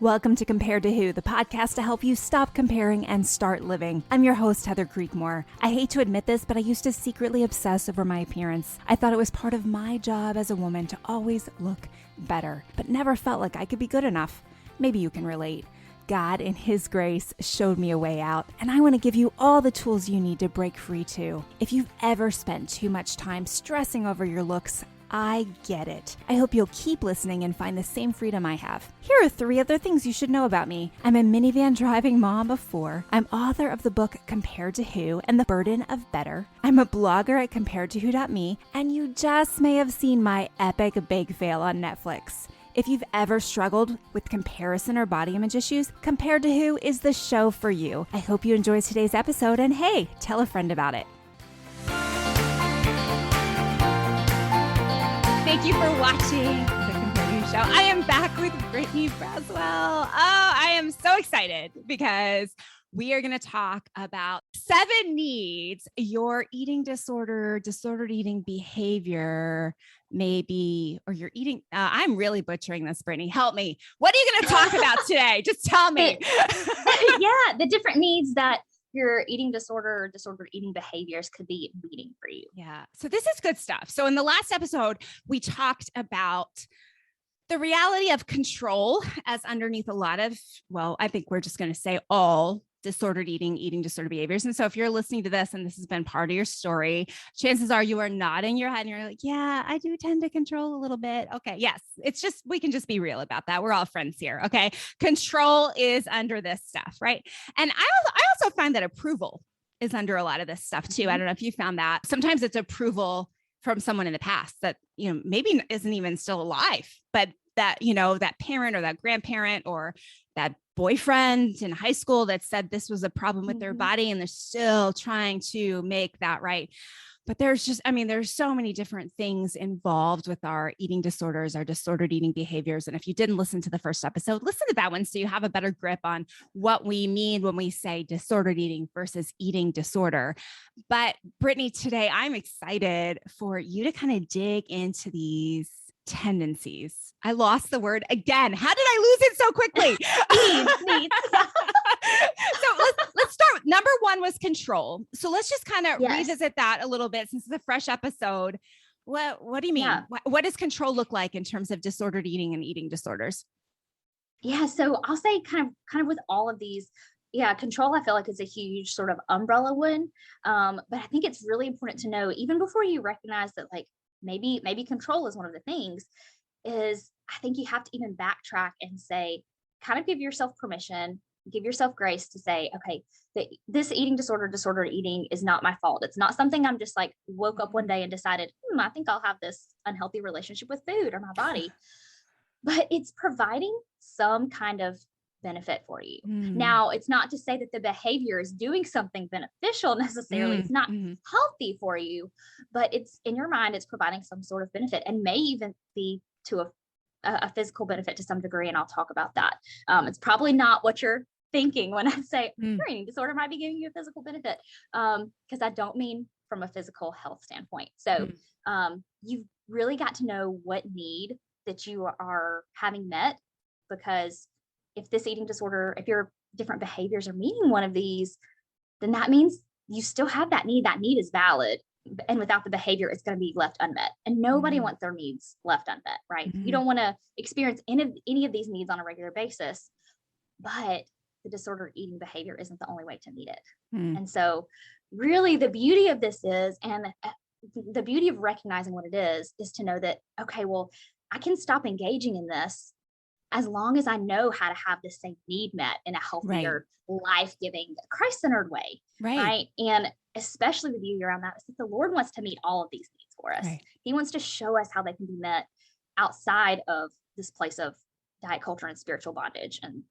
Welcome to Compared to Who, the podcast to help you stop comparing and start living. I'm your host, Heather Creekmore. I hate to admit this, but I used to secretly obsess over my appearance. I thought it was part of my job as a woman to always look better, but never felt like I could be good enough. Maybe you can relate. God, in His grace, showed me a way out, and I want to give you all the tools you need to break free too. If you've ever spent too much time stressing over your looks, I get it. I hope you'll keep listening and find the same freedom I have. Here are 3 other things you should know about me. I'm a minivan driving mom of 4. I'm author of the book Compared to Who and the Burden of Better. I'm a blogger at comparedtowho.me, and you just may have seen my epic bake fail on Netflix. If you've ever struggled with comparison or body image issues, Compared to Who is the show for you. I hope you enjoyed today's episode, and hey, tell a friend about it. Thank you for watching the Compared to Who show. I am back with Brittany Braswell. Oh, I am so excited because we are going to talk about 7 needs your eating disorder, disordered eating behavior, maybe, or you're eating. I'm really butchering this, Brittany. Help me. What are you going to talk about today? Just tell me. Yeah, the different needs that your eating disorder or disordered eating behaviors could be meeting for you. Yeah. So this is good stuff. So in the last episode, we talked about the reality of control as underneath a lot of, well, I think we're just going to say all disordered eating, eating disorder behaviors. And so if you're listening to this and this has been part of your story, chances are you are nodding your head and you're like, yeah, I do tend to control a little bit. Okay. Yes. It's just, we can just be real about that. We're all friends here. Okay. Control is under this stuff. Right. And I also find that approval is under a lot of this stuff too. I don't know if you found that. Sometimes it's approval from someone in the past that, maybe isn't even still alive, but that, that parent or that grandparent or that boyfriend in high school that said this was a problem with their body, and they're still trying to make that right. But there's so many different things involved with our eating disorders, our disordered eating behaviors. And if you didn't listen to the first episode, listen to that one so you have a better grip on what we mean when we say disordered eating versus eating disorder. But Brittany, today I'm excited for you to kind of dig into these tendencies. I lost the word again. How did I lose it so quickly? Needs. So let's start. Number 1 was control. So let's just kind of Yes. revisit that a little bit since it's a fresh episode. What do you mean? Yeah. What does control look like in terms of disordered eating and eating disorders? Yeah. So I'll say kind of with all of these, control, I feel like is a huge sort of umbrella one. But I think it's really important to know, even before you recognize that, like, maybe control is one of the things, is I think you have to even backtrack and say, kind of give yourself permission, give yourself grace to say, okay, this eating disorder, disordered eating is not my fault. It's not something I'm just like woke up one day and decided, I think I'll have this unhealthy relationship with food or my body. But it's providing some kind of benefit for you. Now, it's not to say that the behavior is doing something beneficial necessarily. It's not healthy for you, but it's in your mind, it's providing some sort of benefit, and may even be to a physical benefit to some degree. And I'll talk about that. It's probably not what you're thinking when I say your eating disorder might be giving you a physical benefit, because I don't mean from a physical health standpoint. So you've really got to know what need that you are having met, because if this eating disorder, if your different behaviors are meeting one of these, then that means you still have that need. That need is valid. And without the behavior, it's going to be left unmet. And nobody wants their needs left unmet, right? You don't want to experience any of these needs on a regular basis, but the disordered eating behavior isn't the only way to meet it. And so really the beauty of this is, and the beauty of recognizing what it is to know that, okay, well, I can stop engaging in this as long as I know how to have the same need met in a healthier, life-giving, Christ-centered way. Right. And especially with you around that, is that the Lord wants to meet all of these needs for us. Right. He wants to show us how they can be met outside of this place of diet culture and spiritual bondage and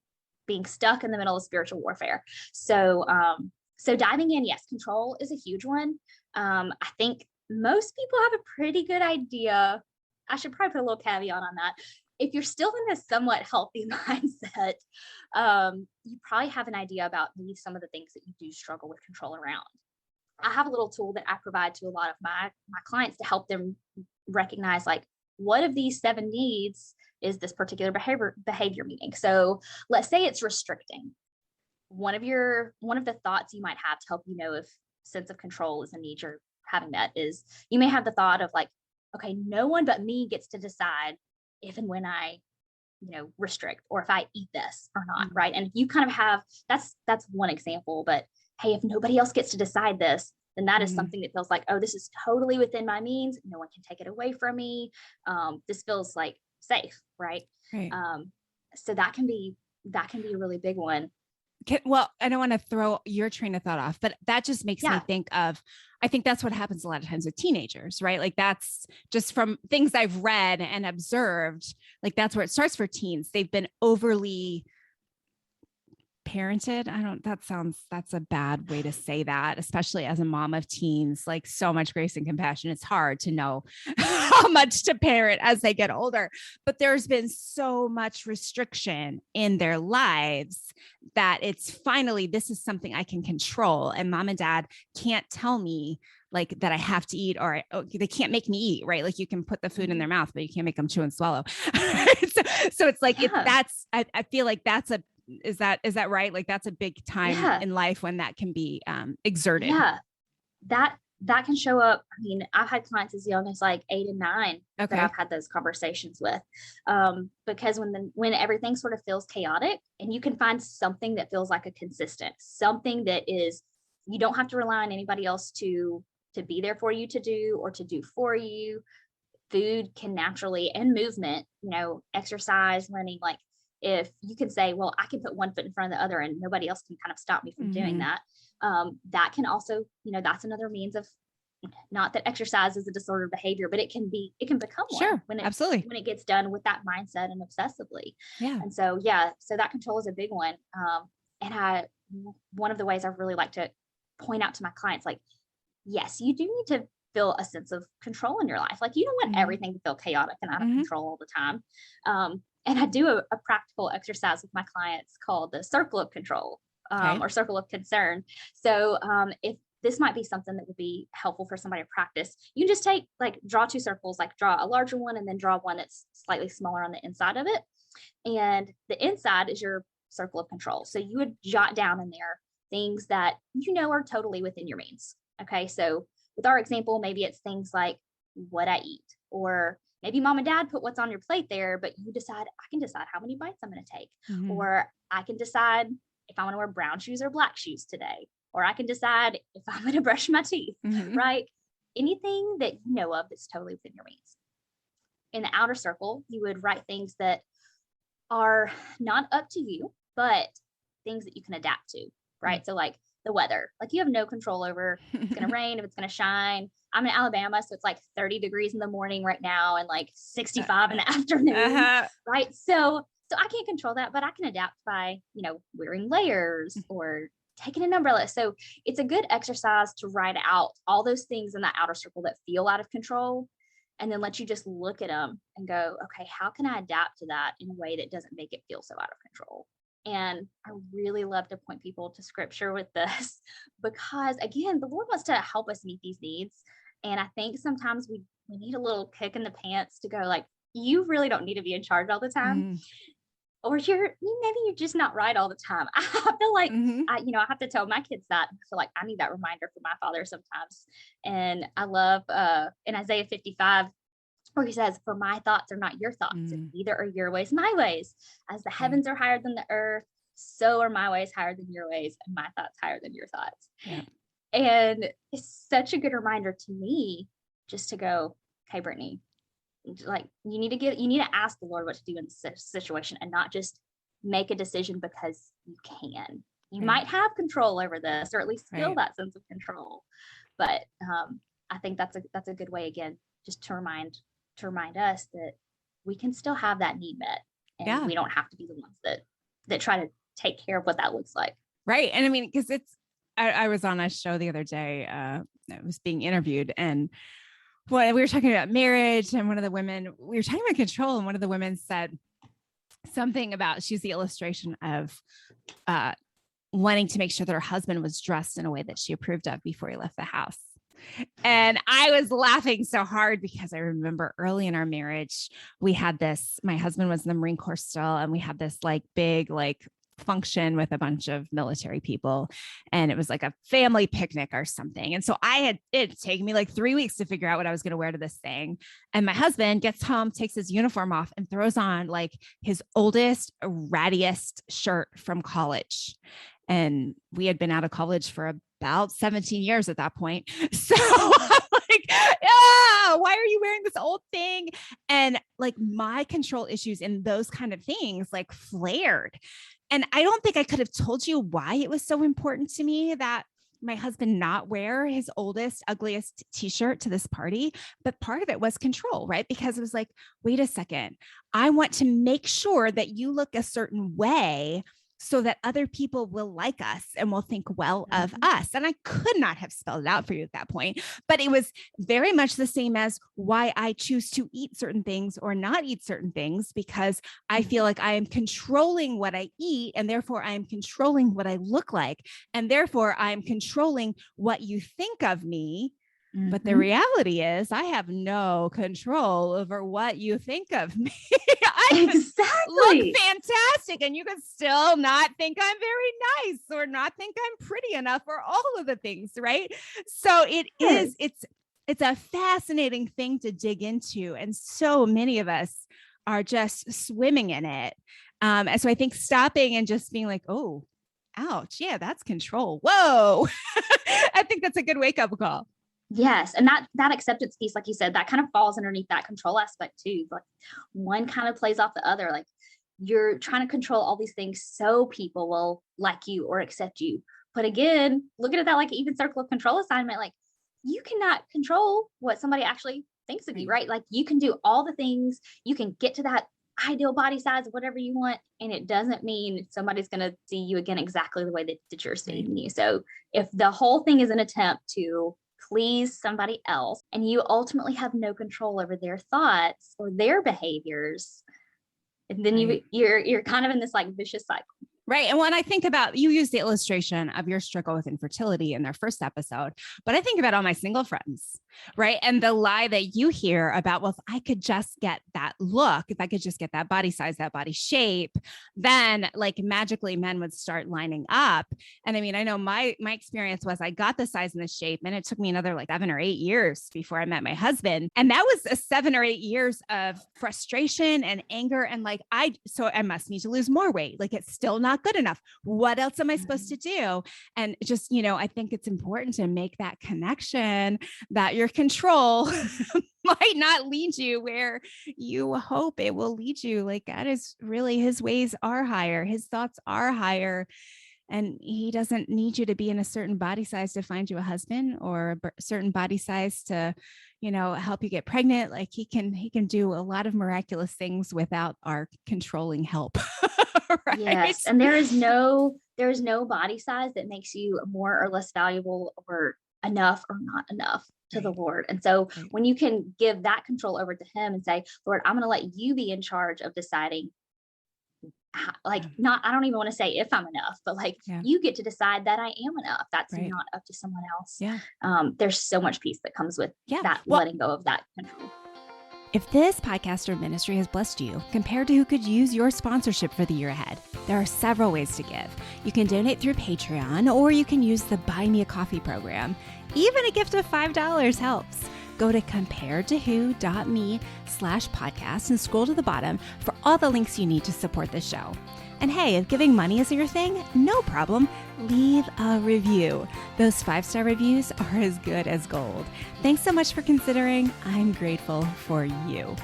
being stuck in the middle of spiritual warfare. So, so diving in, yes, control is a huge one. I think most people have a pretty good idea. I should probably put a little caveat on that. If you're still in a somewhat healthy mindset, you probably have an idea about maybe some of the things that you do struggle with control around. I have a little tool that I provide to a lot of my clients to help them recognize, like, what of these 7 needs is this particular behavior meeting? So let's say it's restricting. One of the thoughts you might have to help you know if sense of control is a need you're having met is you may have the thought of like, okay, no one but me gets to decide if and when I, restrict, or if I eat this or not, right? And you kind of have, that's one example, but hey, if nobody else gets to decide this, then that is something that feels like, oh, this is totally within my means. No one can take it away from me. This feels like safe, right? Right. So that can be a really big one. Well, I don't want to throw your train of thought off, but that just makes me think of, I think that's what happens a lot of times with teenagers, right? Like that's just from things I've read and observed, like that's where it starts for teens. They've been overly parented. That's a bad way to say that, especially as a mom of teens, like so much grace and compassion. It's hard to know how much to parent as they get older, but there's been so much restriction in their lives that it's finally, this is something I can control. And mom and dad can't tell me like that I have to eat, or they can't make me eat, right? Like you can put the food in their mouth, but you can't make them chew and swallow. so it's like, I feel like is that right? Like that's a big time in life when that can be exerted. Yeah, that can show up. I mean, I've had clients as young as like 8 and 9 that I've had those conversations with, because when everything sort of feels chaotic, and you can find something that feels like a consistent, something that is, you don't have to rely on anybody else to be there for you to do or to do for you. Food can naturally, and movement, exercise, running, like if you can say, well, I can put one foot in front of the other and nobody else can kind of stop me from doing that. That can also, that's another means of, not that exercise is a disordered behavior, but it can become one when it gets done with that mindset and obsessively. Yeah. And so, so that control is a big one. And one of the ways I really like to point out to my clients, like, yes, you do need to feel a sense of control in your life. Like you don't want everything to feel chaotic and out of control all the time. And I do a practical exercise with my clients called the circle of control, or circle of concern. So if this might be something that would be helpful for somebody to practice, you can just draw 2 circles, like draw a larger one and then draw one that's slightly smaller on the inside of it. And the inside is your circle of control. So you would jot down in there things that are totally within your means. Okay. So with our example, maybe it's things like what I eat, or maybe mom and dad put what's on your plate there, but I can decide how many bites I'm going to take, or I can decide if I want to wear brown shoes or black shoes today, or I can decide if I'm going to brush my teeth, right? Anything that you know of that's totally within your means. In the outer circle, you would write things that are not up to you, but things that you can adapt to, right? So like the weather, like you have no control over if it's going to rain, if it's going to shine. I'm in Alabama, so it's like 30 degrees in the morning right now and like 65 in the afternoon, right? So I can't control that, but I can adapt by, wearing layers or taking an umbrella. So it's a good exercise to write out all those things in that outer circle that feel out of control, and then let you just look at them and go, okay, how can I adapt to that in a way that doesn't make it feel so out of control? And I really love to point people to scripture with this, because again, the Lord wants to help us meet these needs. And I think sometimes we need a little kick in the pants to go like, you really don't need to be in charge all the time. Or maybe you're just not right all the time. I feel like, I have to tell my kids that. I feel like I need that reminder from my father sometimes. And I love in Isaiah 55, where he says, for my thoughts are not your thoughts, and neither are your ways my ways. As the heavens are higher than the earth, so are my ways higher than your ways, and my thoughts higher than your thoughts. Yeah. And it's such a good reminder to me just to go, okay, Brittany, like you need to ask the Lord what to do in this situation, and not just make a decision because you can. You might have control over this, or at least feel that sense of control. But I think that's a good way, again, just to remind us that we can still have that need met, and we don't have to be the ones that try to take care of what that looks like. Right. And I mean, because I was on a show the other day, I was being interviewed, and we were talking about marriage, and we were talking about control, and one of the women said something about, she's the illustration of wanting to make sure that her husband was dressed in a way that she approved of before he left the house. And I was laughing so hard because I remember early in our marriage, we had this, my husband was in the Marine Corps still, and we had this like big, like function with a bunch of military people. And it was like a family picnic or something. And so it'd taken me like 3 weeks to figure out what I was going to wear to this thing. And my husband gets home, takes his uniform off and throws on like his oldest, rattiest shirt from college. And we had been out of college for about 17 years at that point. So I'm like, yeah, why are you wearing this old thing? And like my control issues in those kind of things like flared. And I don't think I could have told you why it was so important to me that my husband not wear his oldest, ugliest t-shirt to this party. But part of it was control, right? Because it was like, wait a second, I want to make sure that you look a certain way so that other people will like us and will think well of us. And I could not have spelled it out for you at that point, but it was very much the same as why I choose to eat certain things or not eat certain things, because I feel like I am controlling what I eat, and therefore I am controlling what I look like. And therefore I am controlling what you think of me. But the reality is I have no control over what you think of me. I look fantastic and you can still not think I'm very nice or not think I'm pretty enough or all of the things, right? So it's a fascinating thing to dig into. And so many of us are just swimming in it. And so I think stopping and just being like, oh, ouch. Yeah, that's control. Whoa. I think that's a good wake-up call. Yes. And that acceptance piece, like you said, that kind of falls underneath that control aspect too. Like one kind of plays off the other. Like you're trying to control all these things so people will like you or accept you. But again, looking at that like even circle of control assignment, like you cannot control what somebody actually thinks of you, right? Like you can do all the things, you can get to that ideal body size, whatever you want. And it doesn't mean somebody's going to see you again exactly the way that you're seeing you. So if the whole thing is an attempt to please somebody else and you ultimately have no control over their thoughts or their behaviors, and then you're kind of in this like vicious cycle. Right. And when I think about, you use the illustration of your struggle with infertility in their first episode, but I think about all my single friends, right? And the lie that you hear about, well, if I could just get that look, if I could just get that body size, that body shape, then like magically men would start lining up. And I mean, I know my experience was I got the size and the shape, and it took me another like 7 or 8 years before I met my husband. And that was a 7 or 8 years of frustration and anger. And like, so I must need to lose more weight. Like it's still not good enough. What else am I supposed to do? And just, I think it's important to make that connection that your control might not lead you where you hope it will lead you. Like God is really, his ways are higher. His thoughts are higher. And he doesn't need you to be in a certain body size to find you a husband, or a certain body size to, help you get pregnant. Like he can do a lot of miraculous things without our controlling help. Right? Yes. And there is no body size that makes you more or less valuable or enough or not enough to the Lord. And so when you can give that control over to him and say, Lord, I'm going to let you be in charge of deciding I don't even want to say if I'm enough, but you get to decide that I am enough. That's not up to someone else. Yeah. There's so much peace that comes with that letting go of that control. If this podcast or ministry has blessed you compared to who could use your sponsorship for the year ahead, there are several ways to give. You can donate through Patreon, or you can use the Buy Me a Coffee program. Even a gift of $5 helps. Go to comparedtowho.me/podcast and scroll to the bottom for all the links you need to support the show. And hey, if giving money isn't your thing, no problem. Leave a review. Those 5-star reviews are as good as gold. Thanks so much for considering. I'm grateful for you.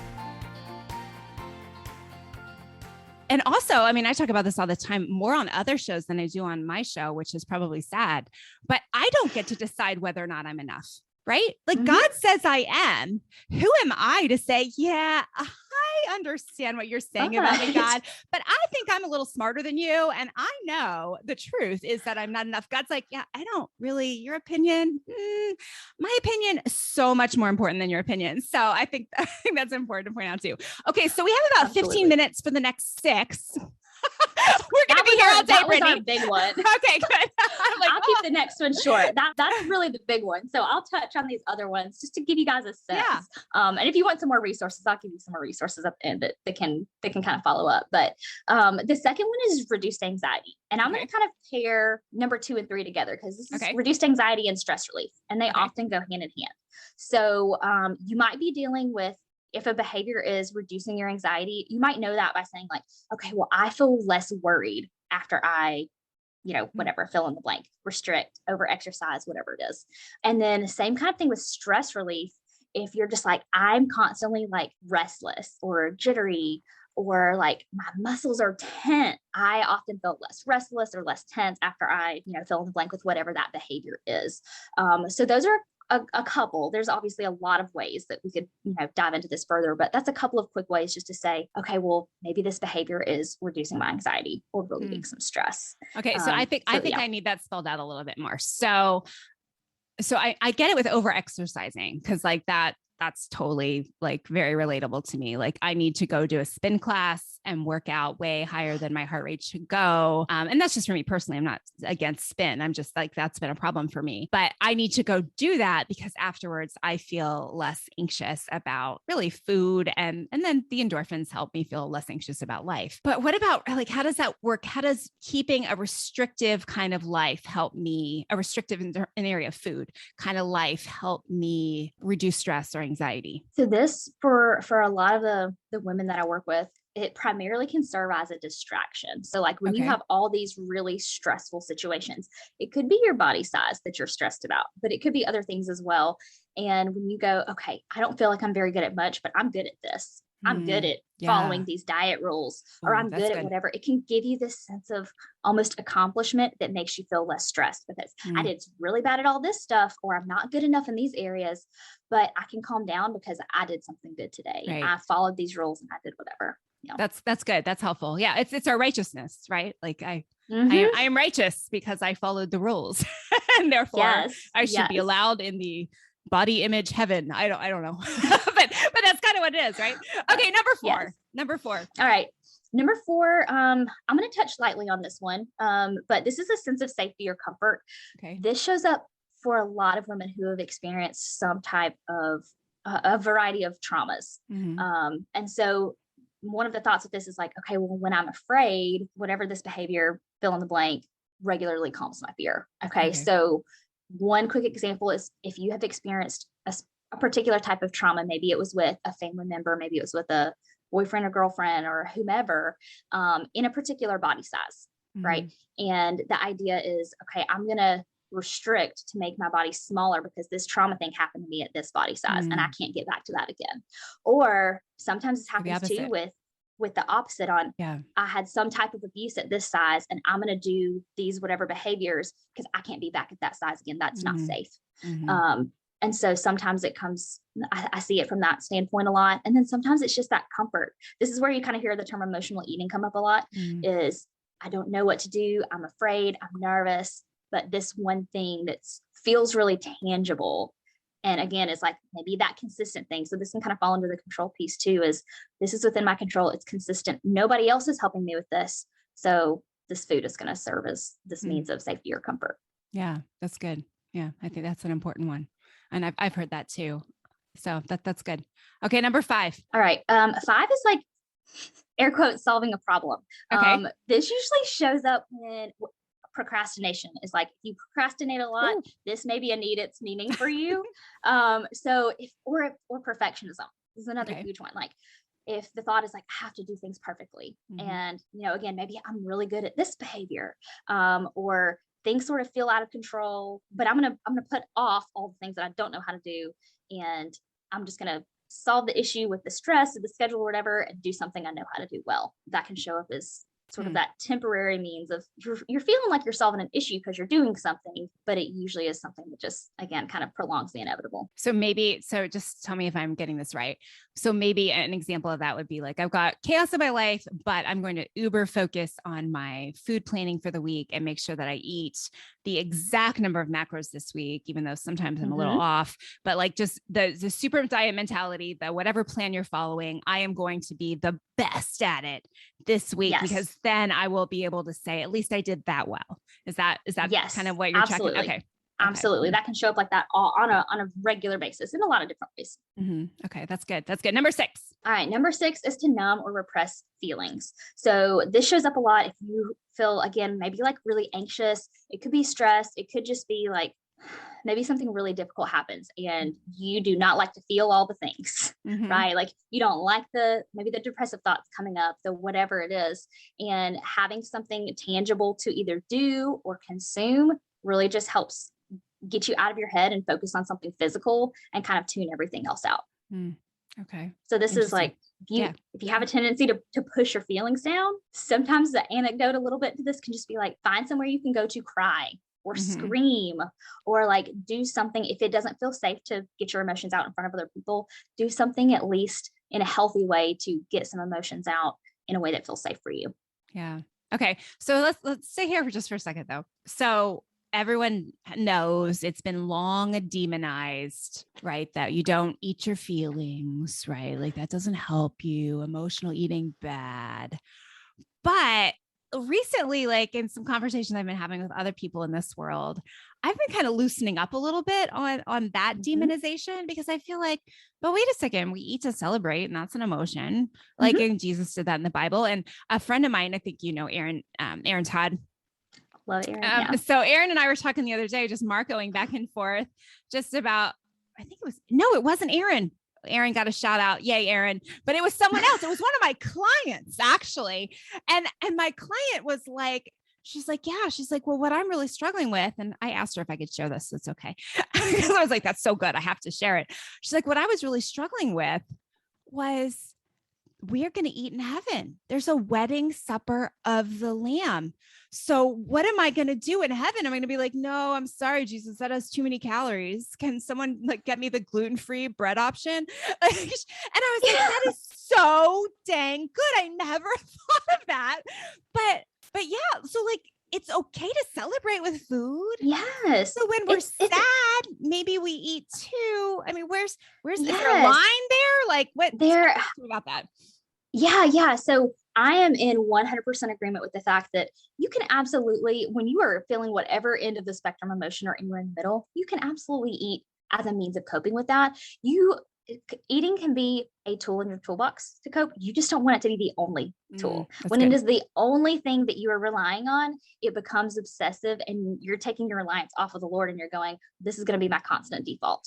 And also, I mean, I talk about this all the time, more on other shows than I do on my show, which is probably sad, but I don't get to decide whether or not I'm enough. Right? Like God says I am. Who am I to say, yeah, I understand what you're saying about me, God, but I think I'm a little smarter than you. And I know the truth is that I'm not enough. God's like, yeah, I don't really, your opinion, my opinion is so much more important than your opinion. So I think that's important to point out too. Okay. So we have about 15 minutes for the next 6. We're going to be here all day, that was Brittany. our big one. Okay, good. I'm like, I'll keep the next one short. That's really the big one. So I'll touch on these other ones just to give you guys a sense. Yeah. And if you want some more resources, I'll give you some more resources at the end that can kind of follow up. But the second one is reduced anxiety. And I'm going to kind of pair number 2 and 3 together because this is reduced anxiety and stress relief, and they often go hand in hand. So you might be dealing with, if a behavior is reducing your anxiety, you might know that by saying like, okay, well, I feel less worried after I, whatever, fill in the blank, restrict, over exercise, whatever it is. And then same kind of thing with stress relief. If you're just like, I'm constantly like restless or jittery, or like my muscles are tense, I often feel less restless or less tense after I, fill in the blank with whatever that behavior is. So those are a couple. There's obviously a lot of ways that we could, dive into this further, but that's a couple of quick ways just to say, okay, well, maybe this behavior is reducing my anxiety or relieving some stress. Okay. So I think I need that spelled out a little bit more. So I get it with over exercising, because like that's totally like very relatable to me. Like I need to go do a spin class and work out way higher than my heart rate should go. And that's just for me personally. I'm not against spin. I'm just like, that's been a problem for me, but I need to go do that because afterwards I feel less anxious about really food. And then the endorphins help me feel less anxious about life. But what about like, how does that work? How does keeping a restrictive kind of life help me, a restrictive in an area of food kind of life help me reduce stress or anxiety? So this, for a lot of the women that I work with, it primarily can serve as a distraction. So like when you have all these really stressful situations, it could be your body size that you're stressed about, but it could be other things as well. And when you go, okay, I don't feel like I'm very good at much, but I'm good at this. I'm good at following these diet rules, or I'm good at whatever. It can give you this sense of almost accomplishment that makes you feel less stressed because I did really bad at all this stuff, or I'm not good enough in these areas, but I can calm down because I did something good today. Right. I followed these rules and I did whatever. That's good. That's helpful. Yeah. It's our righteousness, right? Like I am righteous because I followed the rules and therefore I should be allowed in the body image heaven. I don't know, but that's kind of what it is, right? Okay. Number four. All right. Number 4, I'm going to touch lightly on this one. But this is a sense of safety or comfort. Okay. This shows up for a lot of women who have experienced some type of a variety of traumas. And so one of the thoughts with this is like, okay, well, when I'm afraid, whatever this behavior, fill in the blank, regularly calms my fear. Okay. So one quick example is if you have experienced a particular type of trauma, maybe it was with a family member, maybe it was with a boyfriend or girlfriend or whomever, in a particular body size, right? And the idea is, okay, I'm going to restrict to make my body smaller because this trauma thing happened to me at this body size and I can't get back to that again. Or sometimes this happens too with the opposite on, I had some type of abuse at this size and I'm going to do these whatever behaviors because I can't be back at that size again. That's not safe. And so sometimes it comes, I see it from that standpoint a lot. And then sometimes it's just that comfort. This is where you kind of hear the term emotional eating come up a lot is I don't know what to do. I'm afraid, I'm nervous, but this one thing that feels really tangible. And again, it's like maybe that consistent thing. So this can kind of fall into the control piece too, is this is within my control. It's consistent. Nobody else is helping me with this. So this food is going to serve as this means of safety or comfort. Yeah, that's good. Yeah, I think that's an important one. And I've heard that too. So that's good. Okay. Number 5. All right. 5 is like air quotes solving a problem. Okay. This usually shows up when procrastination is like, if you procrastinate a lot, this may be a need it's meaning for you. So if, or perfectionism is another huge one. Like if the thought is like, I have to do things perfectly. And, again, maybe I'm really good at this behavior, or things sort of feel out of control, but I'm going to put off all the things that I don't know how to do. And I'm just going to solve the issue with the stress of the schedule or whatever, and do something I know how to do well. That can show up as sort of that temporary means of you're feeling like you're solving an issue because you're doing something, but it usually is something that just, again, kind of prolongs the inevitable. So just tell me if I'm getting this right. So maybe an example of that would be like, I've got chaos in my life, but I'm going to uber focus on my food planning for the week and make sure that I eat the exact number of macros this week, even though sometimes I'm a little off, but like just the super diet mentality, that whatever plan you're following, I am going to be the best at it this week, because then I will be able to say, at least I did that well. Is that kind of what you're checking? Okay. Absolutely. That can show up like that on a regular basis in a lot of different ways. Okay. That's good. Number 6. All right. Number 6 is to numb or repress feelings. So this shows up a lot if you feel, again, maybe like really anxious. It could be stress. It could just be like maybe something really difficult happens and you do not like to feel all the things, right? Like you don't like maybe the depressive thoughts coming up, the whatever it is, and having something tangible to either do or consume really just helps get you out of your head and focus on something physical and kind of tune everything else out. Okay. So this is like, if you have a tendency to push your feelings down, sometimes the anecdote a little bit to this can just be like, find somewhere you can go to cry or scream, or like do something. If it doesn't feel safe to get your emotions out in front of other people, do something at least in a healthy way to get some emotions out in a way that feels safe for you. Yeah. Okay. So let's stay here for a second though. So everyone knows it's been long demonized, right? That you don't eat your feelings, right? Like that doesn't help you. Emotional eating bad. But recently, like in some conversations I've been having with other people in this world, I've been kind of loosening up a little bit on that demonization, because I feel like, but wait a second, we eat to celebrate, and that's an emotion. Like, and Jesus did that in the Bible. And a friend of mine, I think, Aaron Todd. Love Aaron. So Aaron and I were talking the other day, just Marcoing back and forth, just about, it wasn't Aaron. Aaron got a shout out. Yay, Aaron. But it was someone else. It was one of my clients actually. And my client was like, she's like, well, what I'm really struggling with. And I asked her if I could share this. It's okay. Because I was like, that's so good. I have to share it. She's like, what I was really struggling with was, we're going to eat in heaven. There's a wedding supper of the Lamb. So what am I going to do in heaven? I'm going to be like, no, I'm sorry, Jesus, that has too many calories. Can someone like get me the gluten-free bread option? And I was like, that is so dang good. I never thought of that. But yeah, so like, it's okay to celebrate with food. Yes. So when we're sad, maybe we eat too. I mean, where's is there a line there? Like what about that? Yeah. So I am in 100% agreement with the fact that you can absolutely, when you are feeling whatever end of the spectrum emotion or anywhere in the middle, you can absolutely eat as a means of coping with that. Eating can be a tool in your toolbox to cope. You just don't want it to be the only tool. When it is the only thing that you are relying on, it becomes obsessive and you're taking your reliance off of the Lord and you're going, this is going to be my constant default.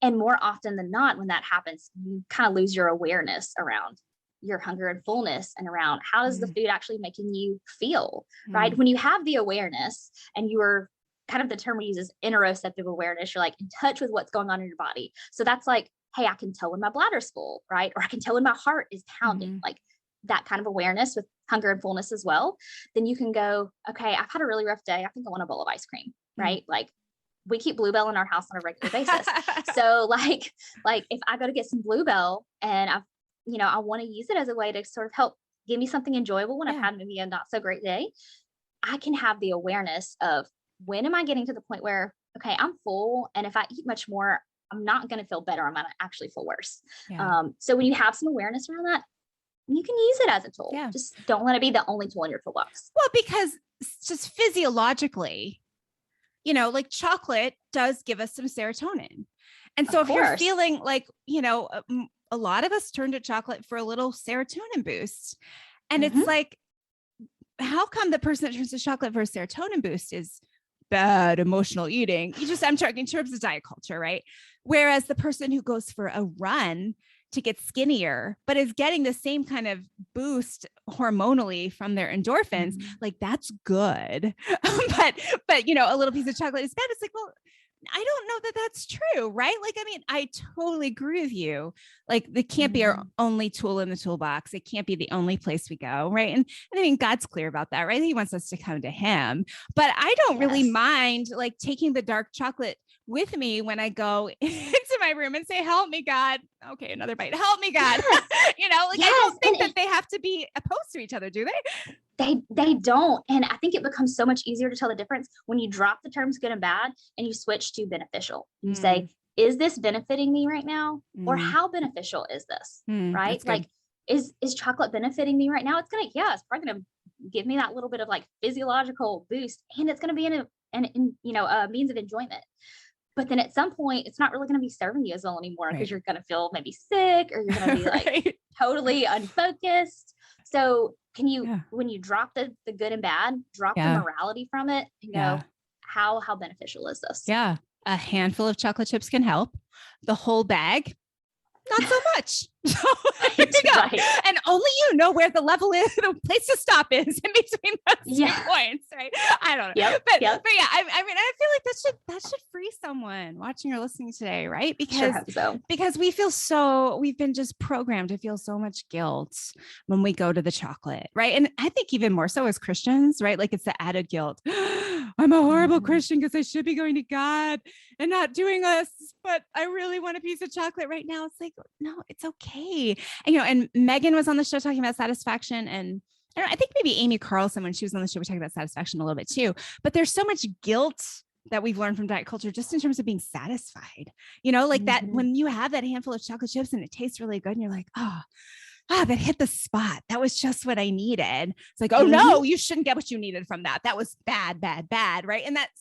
And more often than not, when that happens, you kind of lose your awareness around your hunger and fullness and around how does the food actually making you feel, right? When you have the awareness and you are kind of, the term we use is interoceptive awareness. You're like in touch with what's going on in your body. So that's like, hey, I can tell when my bladder's full, right? Or I can tell when my heart is pounding, like that kind of awareness with hunger and fullness as well. Then you can go, okay, I've had a really rough day. I think I want a bowl of ice cream, right? Like we keep Bluebell in our house on a regular basis. So like if I go to get some Bluebell and I want to use it as a way to sort of help give me something enjoyable when I've had maybe a not so great day, I can have the awareness of, when am I getting to the point where, okay, I'm full. And if I eat much more, I'm not going to feel better. I'm going to actually feel worse. So when you have some awareness around that, you can use it as a tool. Just don't let it be the only tool in your toolbox. Well, because just physiologically, like chocolate does give us some serotonin. And so if you're feeling like, a lot of us turn to chocolate for a little serotonin boost. And it's like, how come the person that turns to chocolate for a serotonin boost is bad emotional eating? I'm talking in terms of diet culture, right? Whereas the person who goes for a run to get skinnier, but is getting the same kind of boost hormonally from their endorphins, like that's good. but a little piece of chocolate is bad. It's like, well, I don't know that that's true, right? Like, I mean, I totally agree with you. Like, it can't be our only tool in the toolbox. It can't be the only place we go, right? And I mean, God's clear about that, right? He wants us to come to him. But I don't really mind like taking the dark chocolate with me when I go into my room and say, help me, God. Okay, another bite. Help me, God. I don't think that they have to be opposed to each other, do they? They don't. And I think it becomes so much easier to tell the difference when you drop the terms good and bad and you switch to beneficial. You say, is this benefiting me right now? Or how beneficial is this? Right? Like, is chocolate benefiting me right now? It's probably gonna give me that little bit of like physiological boost, and it's gonna be a means of enjoyment. But then at some point, it's not really going to be serving you as well anymore, because you're going to feel maybe sick, or you're going to be like totally unfocused. So can you, when you drop the good and bad, drop the morality from it and go, how beneficial is this? Yeah. A handful of chocolate chips can help. The whole bag, not so much. So here you go. Right. And only you know where the level is, the place to stop is in between those 2 points, right? I don't know. But yeah, I mean, I feel like that should free someone watching or listening today, right? Because we've been just programmed to feel so much guilt when we go to the chocolate, right? And I think even more so as Christians, right? Like, it's the added guilt. I'm a horrible Christian because I should be going to God and not doing this, but I really want a piece of chocolate right now. It's like, no, it's okay. And Megan was on the show talking about satisfaction, and I think maybe Amy Carlson, when she was on the show, we talked about satisfaction a little bit too, but there's so much guilt that we've learned from diet culture, just in terms of being satisfied, like that when you have that handful of chocolate chips and it tastes really good and you're like, that hit the spot. That was just what I needed. It's like, no, you shouldn't get what you needed from that. That was bad, bad, bad. Right. And that's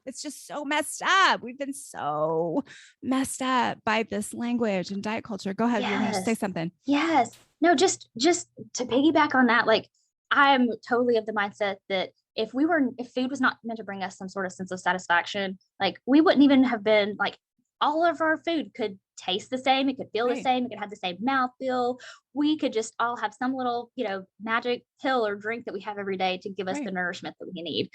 it's just so messed up. We've been so messed up by this language and diet culture. Go ahead. You're going to say something. Yes. No, just to piggyback on that, like, I'm totally of the mindset that if food was not meant to bring us some sort of sense of satisfaction, like, we wouldn't even have been like, all of our food could taste the same. It could feel the same. It could have the same mouthfeel. We could just all have some little, magic pill or drink that we have every day to give us the nourishment that we need.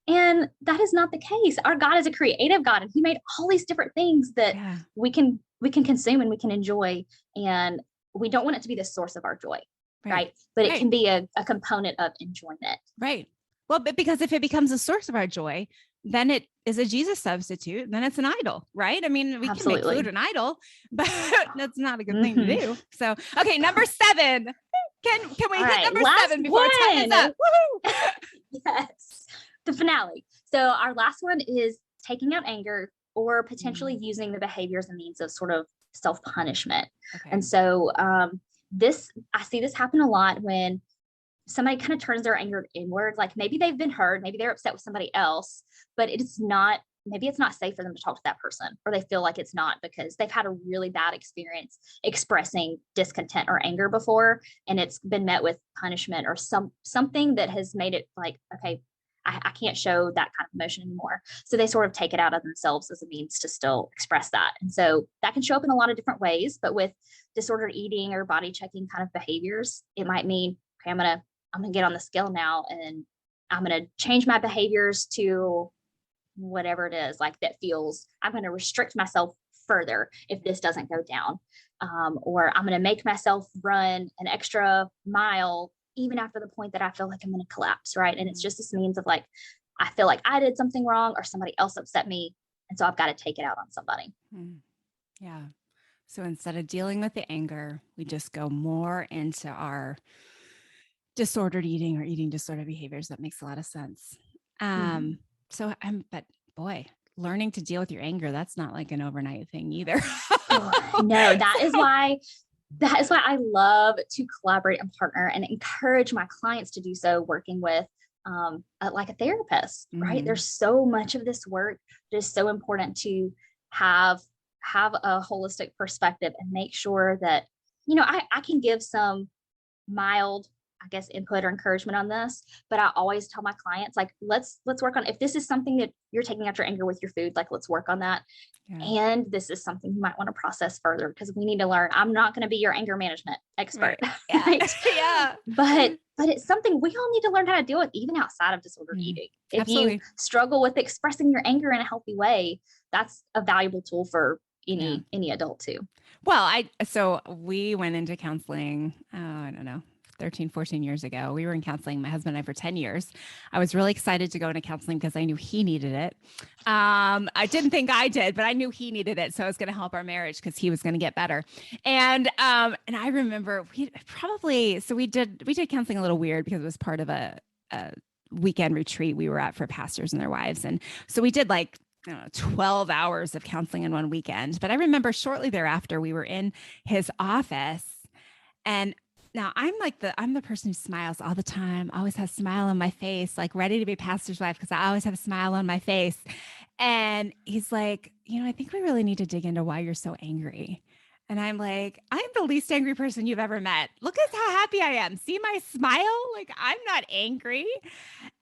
And that is not the case. Our God is a creative God, and He made all these different things that we can consume and we can enjoy. And we don't want it to be the source of our joy. Right. But it can be a component of enjoyment. Right. Well, but because if it becomes a source of our joy, then it is a Jesus substitute. Then it's an idol, right? I mean, we can make food an idol, but that's not a good thing to do. So, okay, number 7. Can we hit number 7 before time is up? Woohoo! Yes, the finale. So our last one is taking out anger, or potentially using the behavior as a means of sort of self-punishment. Okay. And so I see this happen a lot when somebody kind of turns their anger inward. Like, maybe they've been hurt, maybe they're upset with somebody else, but maybe it's not safe for them to talk to that person, or they feel like it's not because they've had a really bad experience expressing discontent or anger before, and it's been met with punishment or something that has made it like, okay, I can't show that kind of emotion anymore. So they sort of take it out of themselves as a means to still express that. And so that can show up in a lot of different ways, but with disordered eating or body checking kind of behaviors, it might mean, okay, I'm going to get on the scale now, and I'm going to change my behaviors to whatever it is, like, that feels, I'm going to restrict myself further if this doesn't go down. Or I'm going to make myself run an extra mile, even after the point that I feel like I'm going to collapse. Right. And it's just this means of like, I feel like I did something wrong, or somebody else upset me, and so I've got to take it out on somebody. Yeah. So instead of dealing with the anger, we just go more into our disordered eating or eating disordered behaviors. That makes a lot of sense. But boy, learning to deal with your anger, that's not like an overnight thing either. No, that is why I love to collaborate and partner and encourage my clients to do so, working with like a therapist, right? There's so much of this work that is so important to have a holistic perspective and make sure that, I can give some mild, I guess, input or encouragement on this, but I always tell my clients, like, let's work on, if this is something that you're taking out your anger with your food, like, let's work on that. Yeah. And this is something you might want to process further, because we need to learn. I'm not going to be your anger management expert. Right. Yeah. Right? Yeah. But it's something we all need to learn how to deal with, even outside of disordered eating. If you struggle with expressing your anger in a healthy way, that's a valuable tool for any adult too. Well, so we went into counseling, I don't know, 13, 14 years ago. We were in counseling, my husband and I, for 10 years. I was really excited to go into counseling because I knew he needed it. I didn't think I did, but I knew he needed it. So I was going to help our marriage because he was going to get better. And I remember we did counseling a little weird because it was part of a weekend retreat we were at for pastors and their wives. And so we did like, I don't know, 12 hours of counseling in one weekend. But I remember shortly thereafter, we were in his office, and now I'm the person who smiles all the time, always has a smile on my face, like ready to be pastor's wife because I always have a smile on my face. And he's like, I think we really need to dig into why you're so angry. And I'm like, I'm the least angry person you've ever met. Look at how happy I am. See my smile? Like, I'm not angry.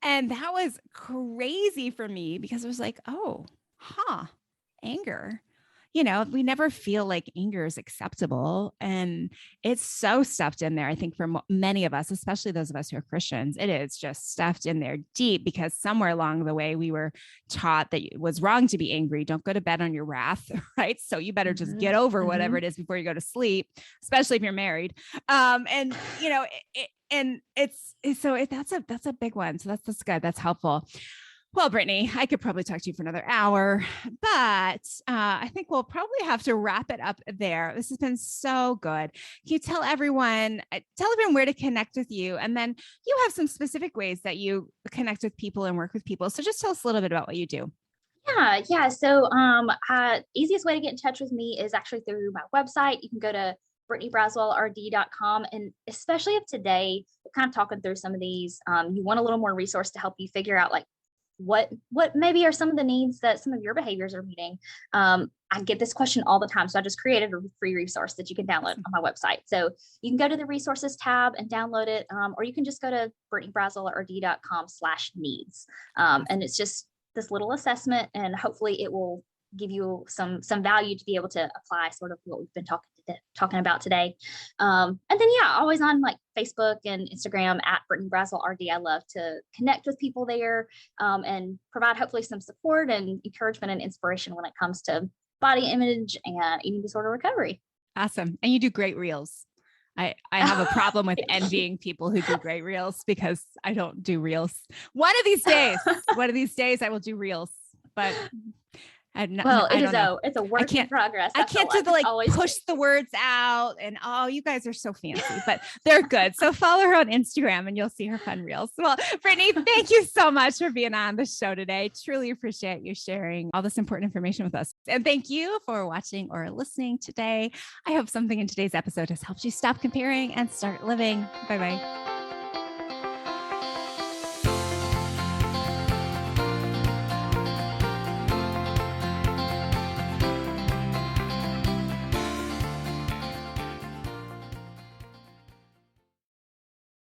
And that was crazy for me because it was like, anger. We never feel like anger is acceptable. And it's so stuffed in there. I think for many of us, especially those of us who are Christians, it is just stuffed in there deep because somewhere along the way we were taught that it was wrong to be angry. Don't go to bed on your wrath, right? So you better just get over whatever it is before you go to sleep, especially if you're married. And that's a big one. So that's good. That's helpful. Well, Brittany, I could probably talk to you for another hour, but I think we'll probably have to wrap it up there. This has been so good. Can you tell everyone where to connect with you? And then you have some specific ways that you connect with people and work with people. So just tell us a little bit about what you do. Yeah. So easiest way to get in touch with me is actually through my website. You can go to BrittanyBraswellRD.com. And especially if today, kind of talking through some of these, you want a little more resource to help you figure out like what maybe are some of the needs that some of your behaviors are meeting. I get this question all the time. So I just created a free resource that you can download on my website. So you can go to the resources tab and download it, or you can just go to BrittanyBraswellRD.com/needs. And it's just this little assessment, and hopefully it will give you some value to be able to apply sort of what we've been talking about today. And then, always on like Facebook and Instagram at Brittany Braswell RD. I love to connect with people there and provide hopefully some support and encouragement and inspiration when it comes to body image and eating disorder recovery. Awesome. And you do great reels. I have a problem with envying people who do great reels because I don't do reels. One of these days I will do reels, but it's a work in progress. I can't do the push the words out and you guys are so fancy, but they're good. So follow her on Instagram and you'll see her fun reels. Well, Brittany, thank you so much for being on the show today. Truly appreciate you sharing all this important information with us. And thank you for watching or listening today. I hope something in today's episode has helped you stop comparing and start living. Bye-bye.